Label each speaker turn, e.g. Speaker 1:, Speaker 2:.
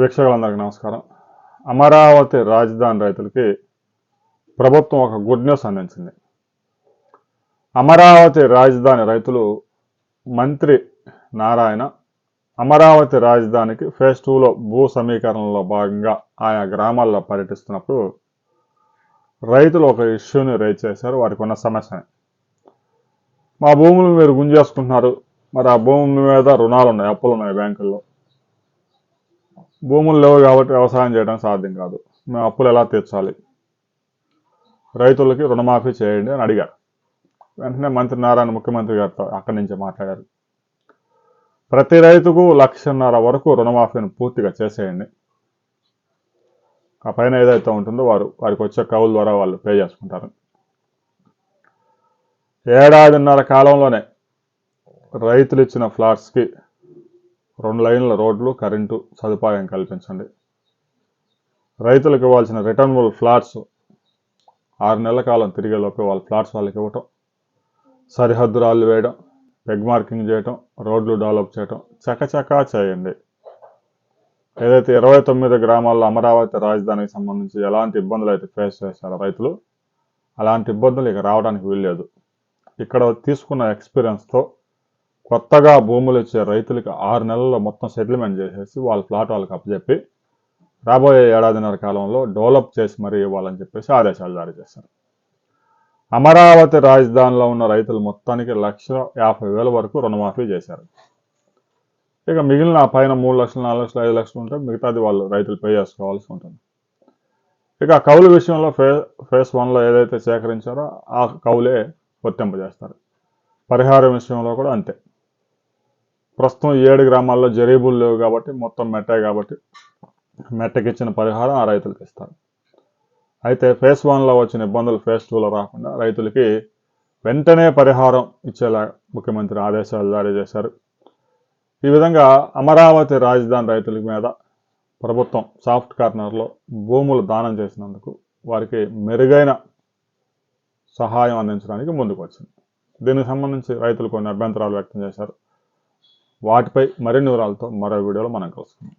Speaker 1: వీక్షకులందరికీ నమస్కారం. అమరావతి రాజధాని రైతులకి ప్రభుత్వం ఒక గుడ్ న్యూస్ అందించింది. అమరావతి రాజధాని రైతులు మంత్రి నారాయణ అమరావతి రాజధానికి ఫేజ్ 2లో భూ సమీకరణలో భాగంగా ఆయా గ్రామాల్లో పర్యటిస్తున్నప్పుడు రైతులు ఒక ఇష్యూని రైజ్ చేశారు. వారికి ఉన్న సమస్యని, మా భూములు మీరు గుంజేసుకుంటున్నారు, మరి ఆ భూముల మీద రుణాలు ఉన్నాయి, అప్పులు ఉన్నాయి బ్యాంకుల్లో, భూములు లేవు కాబట్టి వ్యవసాయం చేయడం సాధ్యం కాదు, మేము అప్పులు ఎలా తీర్చాలి, రైతులకి రుణమాఫీ చేయండి అని అడిగారు. వెంటనే మంత్రి నారాయణ ముఖ్యమంత్రి గారితో అక్కడి నుంచి మాట్లాడారు. ప్రతి రైతుకు 1,50,000 వరకు రుణమాఫీని పూర్తిగా చేసేయండి, ఆ పైన ఏదైతే ఉంటుందో వారికి వచ్చే కౌలు ద్వారా వాళ్ళు పే చేసుకుంటారు. 1.5 కాలంలోనే రైతులు ఇచ్చిన ఫ్లాట్స్కి 2 లైన్ల రోడ్లు, కరెంటు సదుపాయం కల్పించండి. రైతులకు ఇవ్వాల్సిన రిటర్నబుల్ ఫ్లాట్స్ 6 నెలల కాలం తిరిగేలోపు వాళ్ళ ఫ్లాట్స్ వాళ్ళకి ఇవ్వటం, సరిహద్దు రాళ్ళు వేయడం, పెగ్ మార్కింగ్ చేయటం, రోడ్లు డెవలప్ చేయటం చకచకా చేయండి. ఏదైతే 29 గ్రామాల్లో అమరావతి రాజధానికి సంబంధించి ఎలాంటి ఇబ్బందులు అయితే ఫేస్ చేశారో రైతులు, అలాంటి ఇబ్బందులు ఇక రావడానికి వీల్లేదు. ఇక్కడ తీసుకున్న ఎక్స్పీరియన్స్తో కొత్తగా భూములు ఇచ్చే రైతులకి 6 నెలల్లో మొత్తం సెటిల్మెంట్ చేసేసి వాళ్ళ ఫ్లాట్ వాళ్ళకి అప్పచెప్పి రాబోయే 1.5 కాలంలో డెవలప్ చేసి మరీ ఇవ్వాలని చెప్పేసి ఆదేశాలు జారీ చేశారు. అమరావతి రాజధానిలో ఉన్న రైతులు మొత్తానికి 1,50,000 వరకు రుణమాఫీ చేశారు. ఇక మిగిలిన పైన 3 లక్షలు, 4 లక్షలు, 5 లక్షలు ఉంటే మిగతాది వాళ్ళు రైతులు పే చేసుకోవాల్సి ఉంటుంది. ఇక కౌలు విషయంలో ఫేజ్ 1లో ఏదైతే సేకరించారో ఆ కౌలే వర్తింపజేస్తారు. పరిహారం విషయంలో కూడా అంతే. ప్రస్తుతం 7 గ్రామాల్లో జరీబులు లేవు కాబట్టి మొత్తం మెట్టే కాబట్టి మెట్టకిచ్చిన పరిహారం ఆ రైతులకు ఇస్తారు. అయితే ఫేజ్ 1లో వచ్చిన ఇబ్బందులు ఫేజ్ 2లో రాకుండా రైతులకి వెంటనే పరిహారం ఇచ్చేలా ముఖ్యమంత్రి ఆదేశాలు జారీ చేశారు. ఈ విధంగా అమరావతి రాజధాని రైతుల మీద ప్రభుత్వం సాఫ్ట్ కార్నర్లో భూములు దానం చేసినందుకు వారికి మెరుగైన సహాయం అందించడానికి ముందుకు వచ్చింది. దీనికి సంబంధించి రైతులు కొన్ని అభ్యంతరాలు వ్యక్తం చేశారు. వాటిపై మరిన్ని వివరాలతో మరో వీడియోలో మనం కలుసుకుందాం.